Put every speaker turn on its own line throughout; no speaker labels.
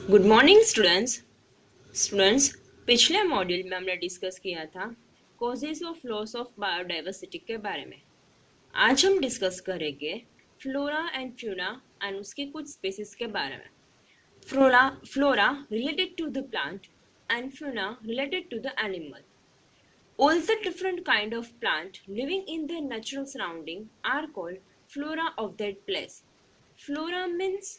Good morning students पिछले module में हमने डिस्कस किया था causes of loss of biodiversity के बारे में। आज हम डिस्कस करेंगे फ्लोरा एंड फ्यूना एंड उसकी कुछ स्पीसीज के बारे में। Flora related to the plant and fauna related to the animal. All the different kind of plant living in their natural surrounding are called flora of that place. Flora means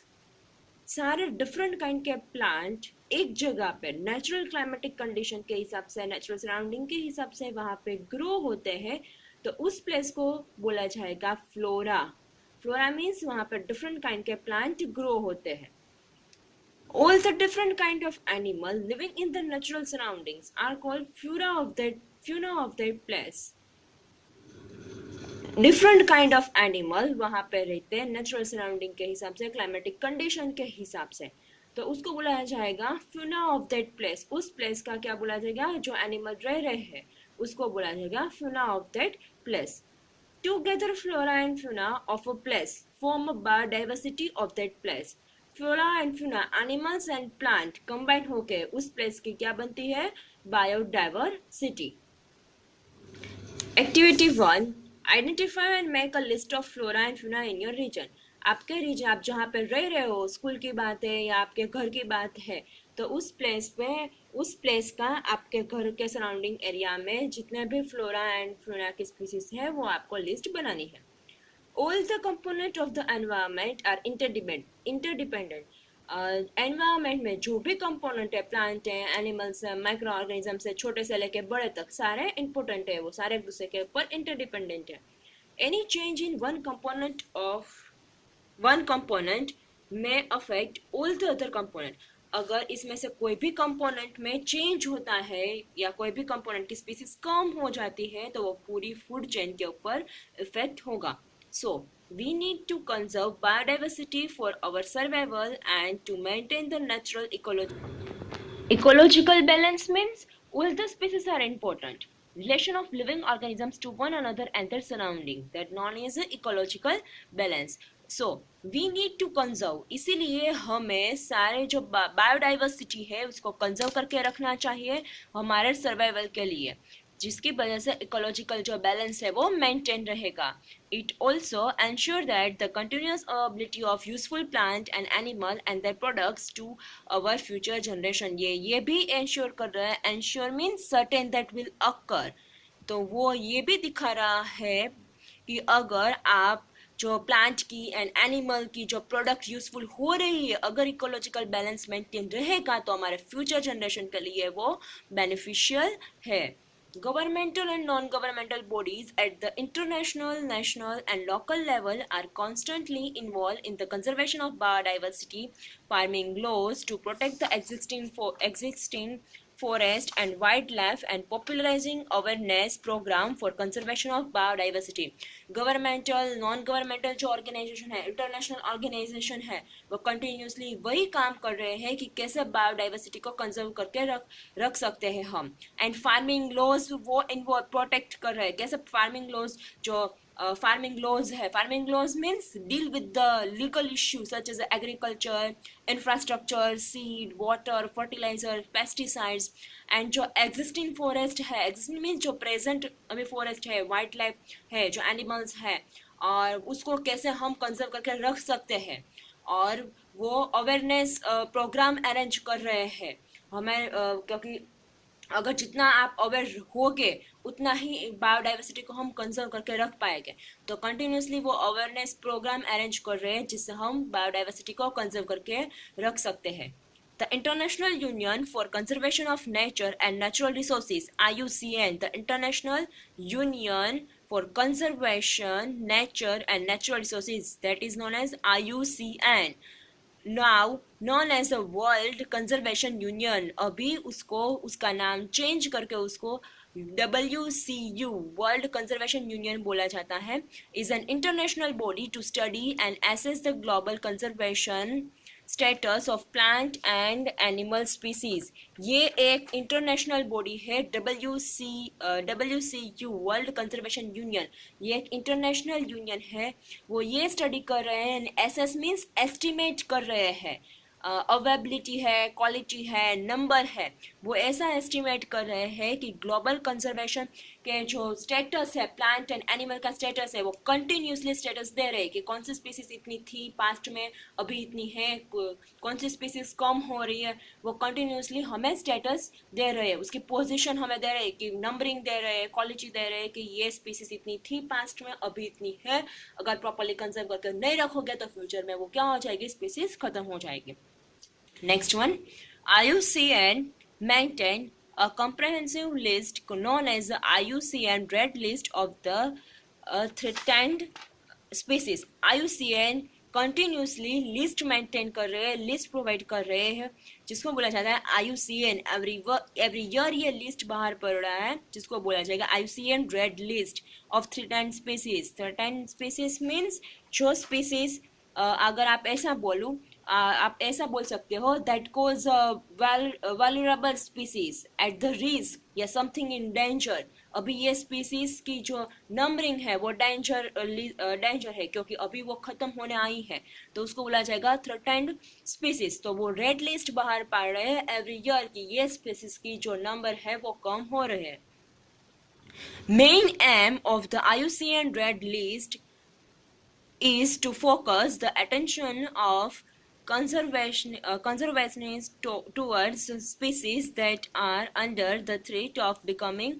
सारे different kind के plant एक जगह पे natural climatic condition के हिसाब से, natural surrounding के हिसाब से वहाँ पे ग्रो होते हैं, तो उस प्लेस को बोला जाएगा फ्लोरा। फ्लोरा मीन्स वहाँ पे डिफरेंट काइंड के प्लांट ग्रो होते हैं। All the different kind of animal living in the natural surroundings are called fauna of that place. Different kind of animal वहाँ पे रहते हैं नेचुरल सराउंडिंग के हिसाब से, क्लाइमेटिक कंडीशन के हिसाब से, तो उसको बुलाया जाएगा फ्यूना ऑफ दैट प्लेस। उस प्लेस का क्या बोला जाएगा, जो एनिमल रह रहे हैं उसको बोला जाएगा fauna of that place. Together flora and fauna of a place form a biodiversity of that place. Flora and fauna animals and plant combine होके उस प्लेस की क्या बनती है, biodiversity. Activity 1, identify and make a list of flora and fauna in your region. आपके region, आप जहाँ पे रह रहे हो, स्कूल की बात है या आपके घर की बात है, तो उस प्लेस का आपके घर के सराउंडिंग एरिया में जितने भी फ्लोरा एंड फ्यूना की स्पीसीज है वो आपको लिस्ट बनानी है। All the component of the environment are interdependent. Environment में जो भी कंपोनेंट है, प्लांट है, एनिमल्स है, माइक्रो ऑर्गेनिज्म है, छोटे से लेके बड़े तक सारे इंपॉर्टेंट है, वो सारे एक दूसरे के ऊपर इंटरडिपेंडेंट है। Any change in one component में affect all the other component. अगर इसमें से कोई भी कंपोनेंट में चेंज होता है या कोई भी कंपोनेंट की स्पीसीज कम हो जाती है तो वो पूरी फूड चेन के ऊपर इफेक्ट होगा। So, we need to conserve biodiversity for our survival and to maintain the natural ecological balance means all the species are important. Relation of living organisms to one another and their surrounding, that known as ecological balance. So, we need to conserve, इसीलिए हमें सारे जो biodiversity है उसको conserve करके रखना चाहिए हमारे सर्वाइवल के लिए, जिसकी वजह से इकोलॉजिकल जो बैलेंस है वो मेंटेन रहेगा। It also ensure that the continuous availability of useful plant and animal and their products to our future generation. ये भी एंश्योर कर रहा है, ensure means certain that will occur, तो वो ये भी दिखा रहा है कि अगर आप जो प्लांट की एंड एनिमल की जो प्रोडक्ट यूजफुल हो रही है, अगर इकोलॉजिकल बैलेंस मेंटेन रहेगा तो हमारे फ्यूचर जनरेशन के लिए वो बेनिफिशियल है। Governmental and non-governmental bodies at the international, national and local level are constantly involved in the conservation of biodiversity, farming laws to protect the existing forest and wildlife and popularizing awareness program for conservation of biodiversity. Governmental, non-governmental जो organization है, international organization है, वो continuously वही काम कर रहे हैं कि कैसे biodiversity को conserve करके रख सकते हैं हम। And farming laws वो इन्वॉल्व प्रोटेक्ट कर रहे हैं, कैसे फार्मिंग लॉज जो फार्मिंग लॉज है, farming laws means deal with the legal issues such as agriculture, infrastructure, seed, water, fertilizer, pesticides and जो एग्जिस्टिंग फॉरेस्ट है, एग्जिस्टिंग मीन्स जो प्रेजेंट अभी फॉरेस्ट है, वाइल्ड लाइफ है, जो एनिमल्स है, और उसको कैसे हम कंजर्व करके रख सकते हैं, और वो अवेयरनेस प्रोग्राम अरेंज कर रहे हैं हमें, क्योंकि अगर जितना आप अवेयर होगे उतना ही बायोडाइवर्सिटी को हम कंजर्व करके रख पाएंगे, तो कंटिन्यूसली वो अवेयरनेस प्रोग्राम अरेंज कर रहे हैं जिससे हम बायोडाइवर्सिटी को कंजर्व करके रख सकते हैं। The International Union for Conservation of Nature and Natural Resources IUCN, the International Union for Conservation Nature and Natural Resources, that is known as IUCN, now known as the World Conservation Union, अभी उसका नाम change करके उसको WCU World Conservation union बोला जाता है, is an international body to study and assess the global conservation status of plant and animal species. ये एक इंटरनेशनल बॉडी है, WCU वर्ल्ड कंजर्वेशन यूनियन, ये एक इंटरनेशनल यूनियन है। वो ये स्टडी कर रहे हैं, एसेस मीन्स एस्टिमेट कर रहे हैं अवेबिलिटी है, क्वालिटी है, नंबर है, वो ऐसा एस्टिमेट कर रहे हैं कि ग्लोबल कंजर्वेशन के जो स्टेटस है, प्लांट एंड एनिमल का स्टेटस है, वो कंटिन्यूसली स्टेटस दे रहे हैं कि कौन सी स्पीसीज इतनी थी पास्ट में, अभी इतनी है, कौन सी स्पीसीज कम हो रही है, वो कंटिन्यूसली हमें स्टेटस दे रहे हैं, उसकी पोजीशन हमें दे रहे हैं, कि नंबरिंग दे रहे हैं, क्वालिटी दे रहे हैं कि ये स्पीसीज इतनी थी पास्ट में, अभी इतनी है, अगर प्रॉपरली कंजर्व करके नहीं रखोगे तो फ्यूचर में वो क्या हो जाएगी, स्पीसीज खत्म हो जाएगी. Next one, IUCN maintain a comprehensive list known as the IUCN Red List of the threatened species. IUCN continuously list maintain कर रहे हैं, लिस्ट प्रोवाइड कर रहे हैं, जिसको बोला जाता है IUCN. एवरी ईयर ये लिस्ट बाहर पड़ रहा है, जिसको बोला जाएगा IUCN red list of threatened species. Threatened species means जो स्पीसीज, अगर आप ऐसा बोलूँ, आप ऐसा बोल सकते हो that cause vulnerable species at the risk या समथिंग इन डेंजर. अभी ये स्पीसीज की जो नंबरिंग है वो डेंजर है, क्योंकि अभी वो खत्म होने आई है, तो उसको बोला जाएगा थ्रेटेंड स्पीसीज. तो वो रेड लिस्ट बाहर पा रहे हैं एवरी ईयर कि ये स्पीसीज की जो नंबर है वो कम हो रहे हैं. Main M of the IUCN red list is to focus the attention of conservationists towards species that are under the threat of becoming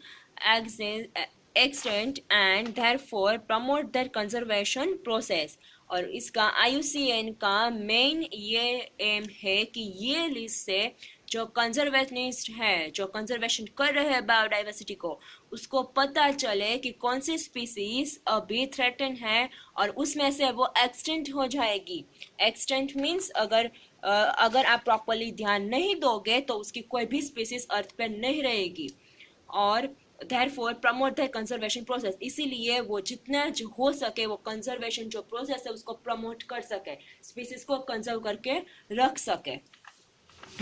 extinct and therefore promote their conservation process. और इसका IUCN का main ये M है कि ये list से जो conservationist है, जो कंजर्वेशन कर रहे हैं बायोडाइवर्सिटी को, उसको पता चले कि कौन सी स्पीसीज अभी थ्रेटन है और उसमें से वो एक्सटेंट हो जाएगी. एक्सटेंट मीन्स अगर आप प्रॉपरली ध्यान नहीं दोगे तो उसकी कोई भी स्पीसीज अर्थ पे नहीं रहेगी. और therefore promote the conservation process. इसीलिए वो जितना हो सके वो कंजर्वेशन जो प्रोसेस है उसको प्रमोट कर सके, स्पीसीज को कंजर्व करके रख सके.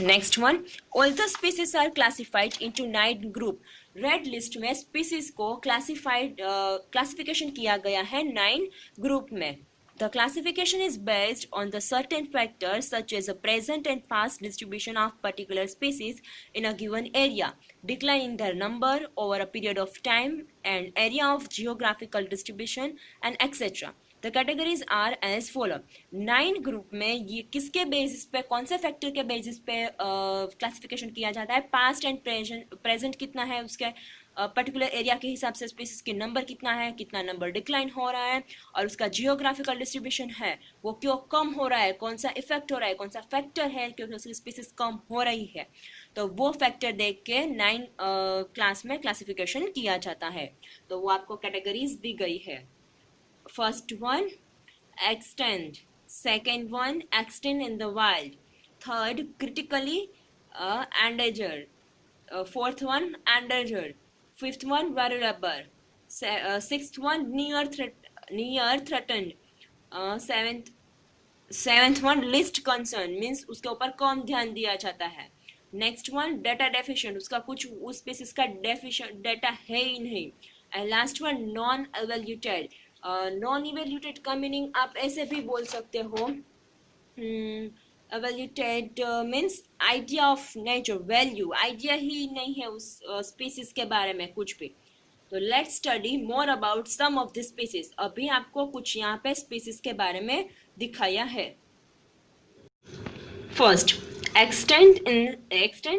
Next one, all the species are classified into 9 group. Red list में स्पीसीज को क्लासिफिकेशन किया गया है 9 ग्रुप में. The classification is based on the certain factors such as the present and past distribution of particular species in a given area, decline in their number over a period of time, and area of geographical distribution, and etc. The categories are as follow. 9 group में ये किसके basis पे, कौन से factor के basis पे classification किया जाता है? पास्ट एंड प्रेजेंट कितना है, उसके पर्टिकुलर एरिया के हिसाब से स्पीसीज के नंबर कितना है, कितना नंबर डिक्लाइन हो रहा है, और उसका जियोग्राफिकल डिस्ट्रीब्यूशन है वो क्यों कम हो रहा है, कौन सा इफेक्ट हो रहा है, कौन सा फैक्टर है क्योंकि उसकी स्पीसीज कम हो रही है. तो वो फैक्टर देख के 9 क्लास में क्लासिफिकेशन किया जाता है. तो वो आपको कैटेगरीज दी गई है. First one, extant. Second one, extant in the wild. Third, critically endangered. Fourth one, endangered. Fifth one, vulnerable. Sixth one, near threatened. Seventh one, least concern, means उसके ऊपर कम ध्यान दिया जाता है. Next one, data deficient. उसका कुछ उस species का डेटा है ही नहीं. And last one, non-evaluated. Non evaluated का मीनिंग आप ऐसे भी बोल सकते हो, evaluated means idea of nature, value, idea ही नहीं है उस स्पीसीज के बारे में कुछ भी. तो let's study more about some of the species. अभी आपको कुछ यहाँ पे स्पीसीज के बारे में दिखाया है. First, extant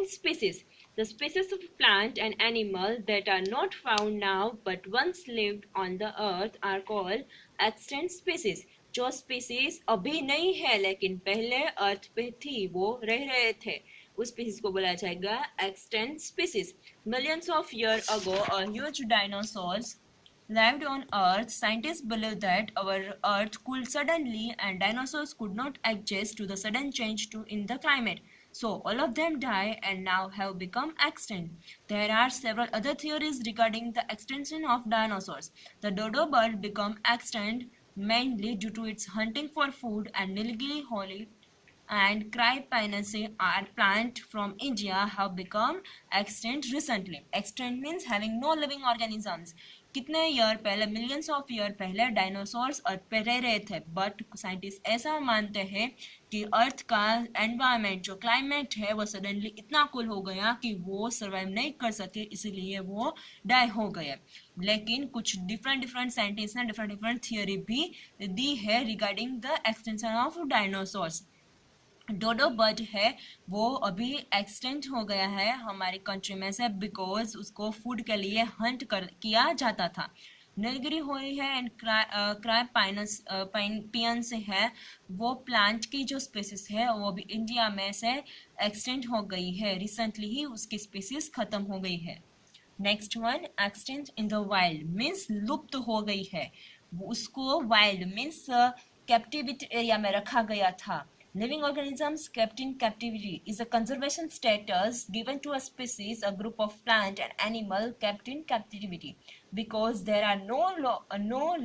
species. The species of plant and animal that are not found now but once lived on the earth are called extant species. जो species अभी नहीं है लेकिन पहले अर्थ पे थी, वो रह रहे थे, उस species को बोला जाएगा extant species. Millions of years ago, a huge dinosaurs lived on Earth. Scientists believe that our Earth cooled suddenly and dinosaurs could not adjust to the sudden change in the climate. So all of them die and now have become extinct. There are several other theories regarding the extinction of dinosaurs. The dodo bird became extinct mainly due to its hunting for food, and Nilgiri holly and Crypanaceae are plant from India have become extinct recently. Extinct means having no living organisms. कितने year पहले, millions of year पहले dinosaurs अर्थ पे रह रहे थे, but scientist ऐसा मानते हैं कि अर्थ का एनवायरनमेंट जो क्लाइमेट है वो सडनली इतना कूल हो गया कि वो सर्वाइव नहीं कर सके, इसीलिए वो डाई हो गए। लेकिन कुछ डिफरेंट साइंटिस्ट ने डिफरेंट थियोरी भी दी है regarding the extension of dinosaurs. Dodo bird है वो अभी एक्सटेंट हो गया है हमारी कंट्री में से, बिकॉज उसको फूड के लिए हंट किया जाता था। नीलगिरी हुई है एंड पियंस है, वो प्लांट की जो स्पीसीज है वो भी इंडिया में से एक्सटेंट हो गई है, रिसेंटली ही उसकी स्पीसीज खत्म हो गई है। Next one, extent in the wild means लुप्त हो गई है, उसको वाइल्ड मीन्स कैप्टिविटी एरिया में रखा गया था। Living organisms kept in captivity is a conservation status given to a species, a group of plant and animal kept in captivity because there are no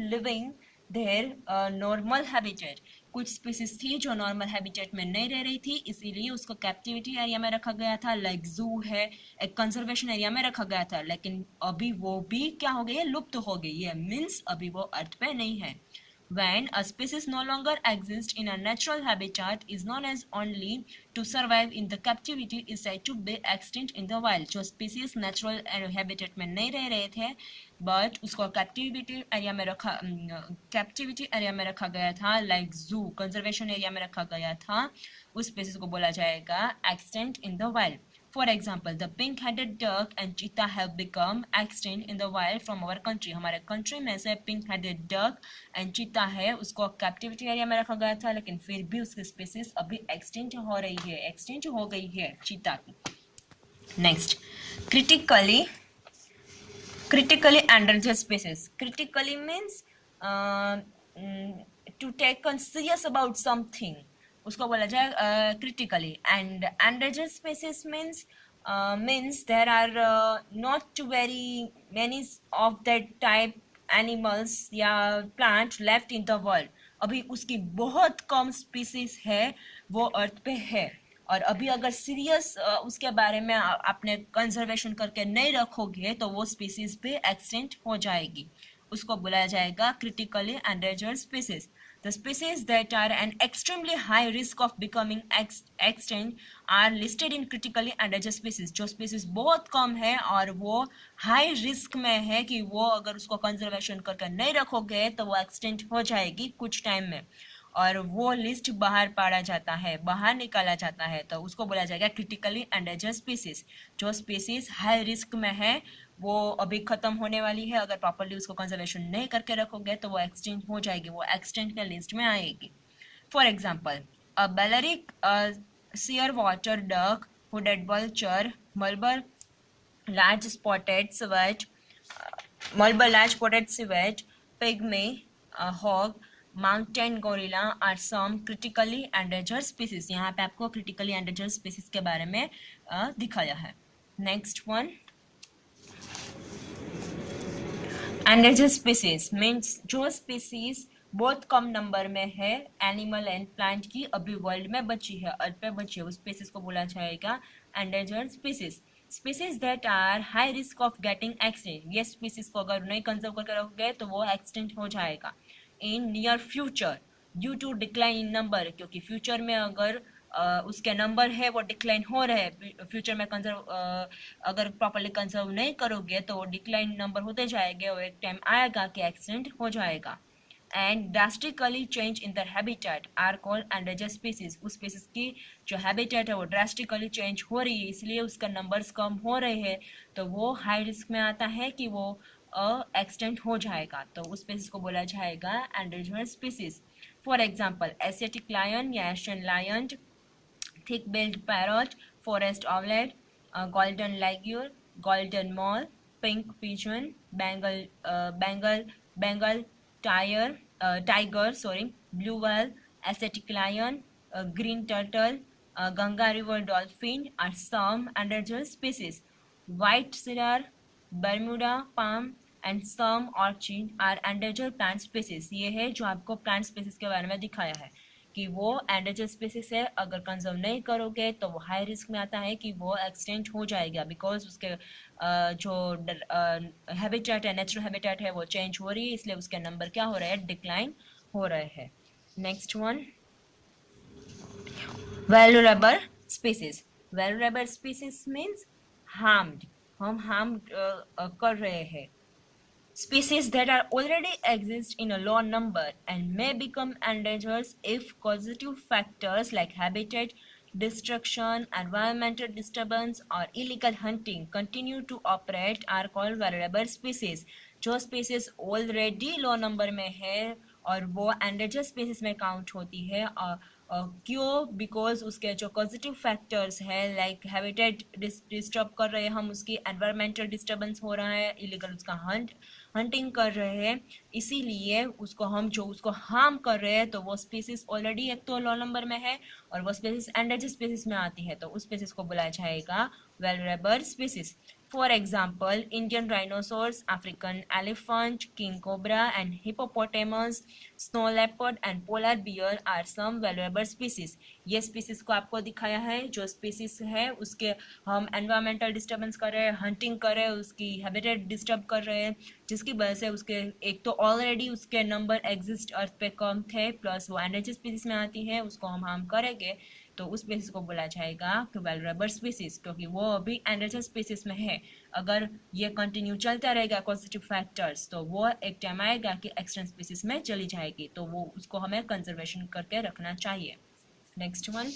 living their normal habitat. कुछ species थी जो normal habitat में नहीं रह रही थी, इसीलिए उसको कैप्टिविटी एरिया में रखा गया था, लाइक जू है, एक कंजर्वेशन एरिया में रखा गया था। लेकिन अभी वो भी क्या हो गई है, लुप्त हो गई है, मीन्स अभी वो अर्थ पे नहीं है। When a species no longer exists in a natural habitat is known as only to survive in the captivity is said to be extinct in the wild. जो species natural habitat में नहीं रह रहे थे but उसको captivity area में रखा गया था, like zoo conservation area में रखा गया था, उस species को बोला जाएगा extinct in the wild. For example, the pink-headed duck and cheetah have become extinct in the wild from our country. हमारे country में से pink-headed duck and cheetah है, उसको captivity area में रखा गया था, लेकिन फिर भी उसकी species अभी extinct हो रही है, extinct हो गई है cheetah की। Next, critically endangered species. Critically means to take serious about something, उसको बोला जाए critically, and endangered species means there are not very many of that type animals या plant left in the world. अभी उसकी बहुत कम species है वो अर्थ पे है, और अभी अगर सीरियस उसके बारे में आपने कंजर्वेशन करके नहीं रखोगे तो वो स्पीसीज भी एक्सटेंट हो जाएगी, उसको बुलाया जाएगा critically endangered species. The species that are an extremely high risk of becoming extinct are listed in critically endangered species. जो species बहुत कम है और वो high risk में है कि वो अगर उसको conservation करके नहीं रखोगे तो वो extinct हो जाएगी कुछ टाइम में, और वो लिस्ट बाहर पाड़ा जाता है, बाहर निकाला जाता है, तो उसको बोला जाएगा क्रिटिकली एंडेंजर्ड स्पीसीज। जो स्पीसीज हाई रिस्क में है वो अभी खत्म होने वाली है, अगर प्रॉपर्ली उसको कंजर्वेशन नहीं करके रखोगे तो वो एक्सटेंट हो जाएगी, वो एक्सटेंट के लिस्ट में आएगी। फॉर एग्जाम्पल, अ बेलरिक सीयर water duck, hooded vulture, Malabar large spotted civet, pygmy hog, mountain gorilla are some critically endangered species. यहाँ पे आपको क्रिटिकली एंडेंजर्ड स्पीसीज के बारे में दिखाया है। Next one, endangered species means जो स्पीसीज बहुत कम नंबर में है एनिमल एंड प्लांट की, अभी वर्ल्ड में बची है, अर्थ पे बची है, उस स्पीसीज को बोला जाएगा endangered species. Species that are high risk of getting extinct, ये स्पीसीज को अगर नहीं कंजर्व करके रखोगे तो वो एक्सटेंट हो जाएगा in near future due to decline in number, क्योंकि फ्यूचर में अगर उसके नंबर है वो डिक्लाइन हो रहे हैं, फ्यूचर में अगर प्रॉपर्ली कंजर्व नहीं करोगे तो वो डिक्लाइन नंबर होते जाएंगे और एक टाइम आएगा कि एक्सटेंट हो जाएगा। And drastically change in the habitat are called endangered species, उस स्पीसीज की जो हैबिटेट है वो ड्रास्टिकली चेंज हो रही है, इसलिए उसका नंबर्स कम हो रहे हैं, तो वो हाई रिस्क में आता है कि वो एक्सटेंट हो जाएगा, तो उस स्पीसीज को बोला जाएगा endangered species. For example, Asiatic lion या Asian lion, thick billed parrot, forest owlet, golden langur, golden mole, pink pigeon, Bengal tiger, blue whale, Asiatic lion, green turtle, Ganga river dolphin are some endangered species. White cedar, Bermuda palm and some orchid are endangered plant species. ये है जो आपको plant species के बारे में दिखाया है कि वो एंडेंजर्ड स्पीसीज है, अगर कंजर्व नहीं करोगे तो वो हाई रिस्क में आता है कि वो एक्सटेंट हो जाएगा, बिकॉज उसके जो हैबिटेट है, नेचुरल हैबिटेट है, वो चेंज हो रही है, इसलिए उसके नंबर क्या हो रहे हैं, डिक्लाइन हो रहे हैं. Next one, valuable species. valuable species means harmed, हम harm कर रहे हैं. Species that are already exist in a low number and may become endangered if causative factors like habitat destruction, environmental disturbance or illegal hunting continue to operate are called vulnerable species. जो species already low number में है और वो endangered species में count होती है, और क्यों, बिकॉज उसके जो पॉजिटिव फैक्टर्स है लाइक हैबिटेट डिस्टर्ब कर रहे हैं हम, उसकी एनवायरमेंटल डिस्टर्बेंस हो रहा है, इलीगल उसका हंटिंग कर रहे हैं, इसीलिए उसको हम जो उसको हार्म कर रहे हैं, तो वो स्पीसीज ऑलरेडी एक तो लो नंबर में है और वो स्पीसीज एंडेंजर्ड स्पीसीज में आती है, तो उस स्पीसीज को बुलाया जाएगा vulnerable species. For example, Indian rhinoceros, African elephant, king cobra and hippopotamus, snow leopard and polar bear are some valuable species. ये species को आपको दिखाया है, जो species है उसके हम environmental disturbance कर रहे हैं, hunting कर रहे हैं, उसकी habitat disturb कर रहे हैं, जिसकी वजह से उसके एक तो already उसके number exist अर्थ पे कम थे, प्लस वो endangered species में आती है, उसको हम harm करेंगे, तो उस स्पीसीज को बोला जाएगा कि वल्नरेबल स्पीसीज, क्योंकि वो अभी एंडेंजर्ड स्पीसीज में है. अगर ये कंटिन्यू चलता रहेगा पॉजिटिव फैक्टर्स, तो वो एक टाइम आएगा कि एक्सटेंट स्पीसीज में चली जाएगी, तो वो उसको हमें कंजर्वेशन करके रखना चाहिए. Next one,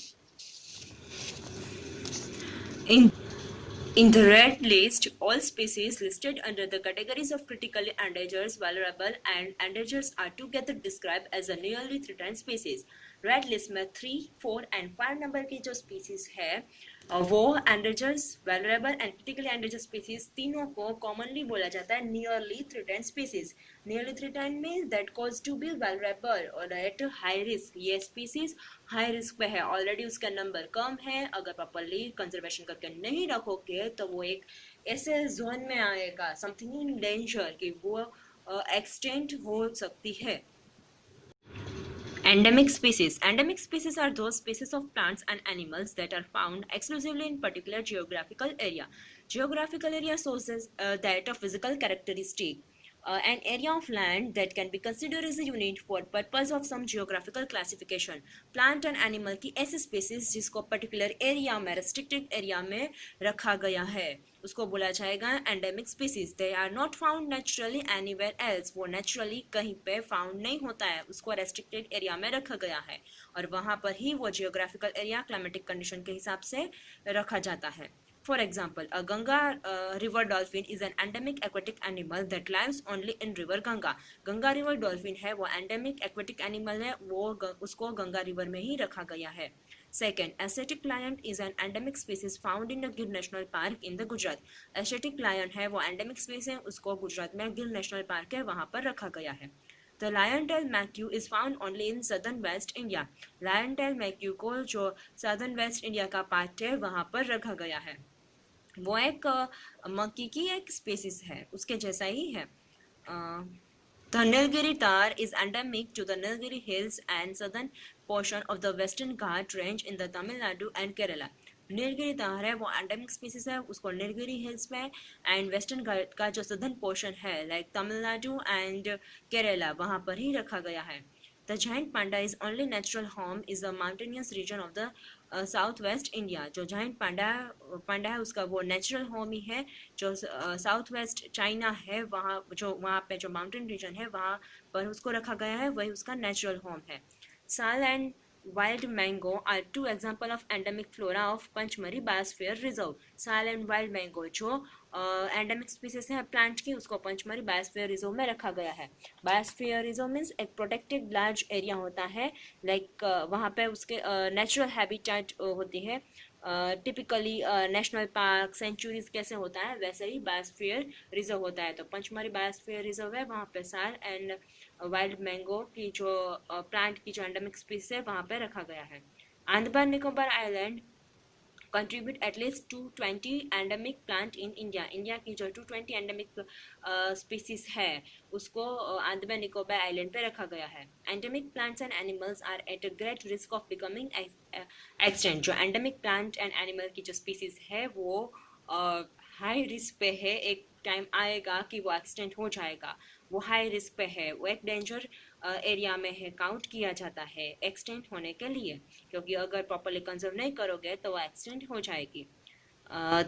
in the red list, all species listed under the categories of critically endangered, vulnerable and endangered are together described as a nearly threatened species. Red list में 3, 4 एंड 5 नंबर की जो species है वो endangered, vulnerable and critically endangered species, तीनों को commonly बोला जाता है nearly threatened species. Nearly threatened means that cause to be vulnerable और एट हाई रिस्क. ये स्पीसीज हाई रिस्क पे है, ऑलरेडी उसका नंबर कम है, अगर प्रॉपरली कंजर्वेशन करके नहीं रखोगे तो वो एक ऐसे जोन में आएगा, समथिंग इन डेंजर, कि वो एक्सटेंट हो सकती है. Endemic species. Endemic species are those species of plants and animals that are found exclusively in particular geographical area. Geographical area shows that a physical characteristic, an area of land that can be considered as a unit for purpose of some geographical classification. Plant and animal की ऐसी species जिसको particular area में, restricted area में रखा गया है, उसको बोला जाएगा endemic species. They are not found naturally anywhere else, वो नेचुरली कहीं पे फाउंड नहीं होता है, उसको रेस्ट्रिक्टेड एरिया में रखा गया है और वहाँ पर ही वो जियोग्राफिकल एरिया क्लाइमेटिक कंडीशन के हिसाब से रखा जाता है. For example, a Ganga river dolphin is an endemic aquatic animal that lives only in river Ganga. Ganga river dolphin है वो endemic aquatic animal है, वो उसको गंगा रिवर में ही रखा गया है. Second, Asiatic lion is an endemic species found in the Gir National Park in the Gujarat. Asiatic lion है वो endemic species है, उसको गुजरात में गिर नेशनल पार्क है वहाँ पर रखा गया है. The lion-tailed macaque is found only in southern West India. Lion-tailed macaque को जो southern West India का पार्ट है वहाँ पर रखा गया है. वो एक मक्की की एक स्पीसीज है, उसके जैसा ही है. The Nilgiri tahr is endemic to the Nilgiri hills and southern portion of the Western Ghat range in the Tamil Nadu and Kerala. Nilgiri तार है वो एंडेमिक स्पीसीज है, उसको नीलगिरी हिल्स में एंड वेस्टर्न घाट का जो सदर्न पोर्शन है लाइक तमिलनाडु एंड केरला वहाँ पर ही रखा गया है. The giant panda is only natural home is the mountainous region of the south west India. जो जाइंट पांडा है उसका वो नेचुरल होम ही है, जो साउथ वेस्ट चाइना है वहाँ पे जो माउंटेन रीजन है वहाँ पर उसको रखा गया है, वही उसका नेचुरल होम है. साल and wild mango are two example of endemic flora of Panchmari Biosphere Reserve. साल एंड वाइल्ड मैंगो जो एंडेमिक स्पीसीज है प्लांट की, उसको पंचमरी बायोस्फीयर रिजर्व में रखा गया है. बायोस्फीयर रिजर्व मीन्स एक प्रोटेक्टेड लार्ज एरिया होता है, लाइक वहाँ पे उसके नेचुरल हैबिटेट होती है. टिपिकली नेशनल पार्क सेंचुरीज कैसे होता है वैसे ही बायोस्फीयर रिजर्व होता है. तो पंचमरी बायोस्फीयर रिजर्व है, वहाँ पे साल एंड वाइल्ड मैंगो की जो प्लांट की जो एंडेमिक स्पीसीज है वहाँ पे रखा गया है. Andaman Nicobar island contribute at least 220 endemic plant in India. India की जो 220 एंडेमिक स्पीसीज है उसको अंडमान निकोबार आइलैंड पे रखा गया है। Endemic plants and animals are at a great risk of becoming extinct. जो एंडेमिक प्लांट एंड एनिमल की जो स्पीसीज है वो हाई रिस्क पे है, एक टाइम आएगा कि वो एक्सटेंट हो जाएगा, वो हाई रिस्क पे है, वो एक डेंजर एरिया में है, काउंट किया जाता है एक्सटेंट होने के लिए, क्योंकि अगर प्रॉपरली कंजर्व नहीं करोगे तो वो एक्सटेंट हो जाएगी।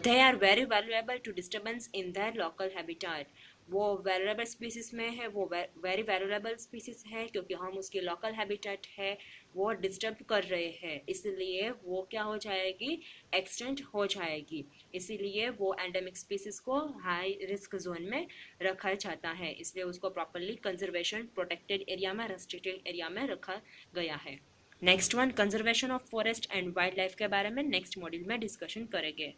they are very valuable to disturbance in their local habitat। वो वेल्युएबल स्पीसीज में है, वो वेरी वैल्यूएबल स्पीसीज है क्योंकि हम उसकी लोकल हैबिटेट है वो डिस्टर्ब कर रहे हैं, इसलिए वो क्या हो जाएगी, एक्सटेंट हो जाएगी। इसीलिए वो एंडेमिक स्पीसीज को हाई रिस्क जोन में रखा जाता है, इसलिए उसको प्रॉपरली कंजर्वेशन प्रोटेक्टेड एरिया में, रेस्ट्रिक्टेड एरिया में रखा गया है। Next one, conservation of forest and wild life के बारे में नेक्स्ट मॉड्यूल में डिस्कशन करेंगे।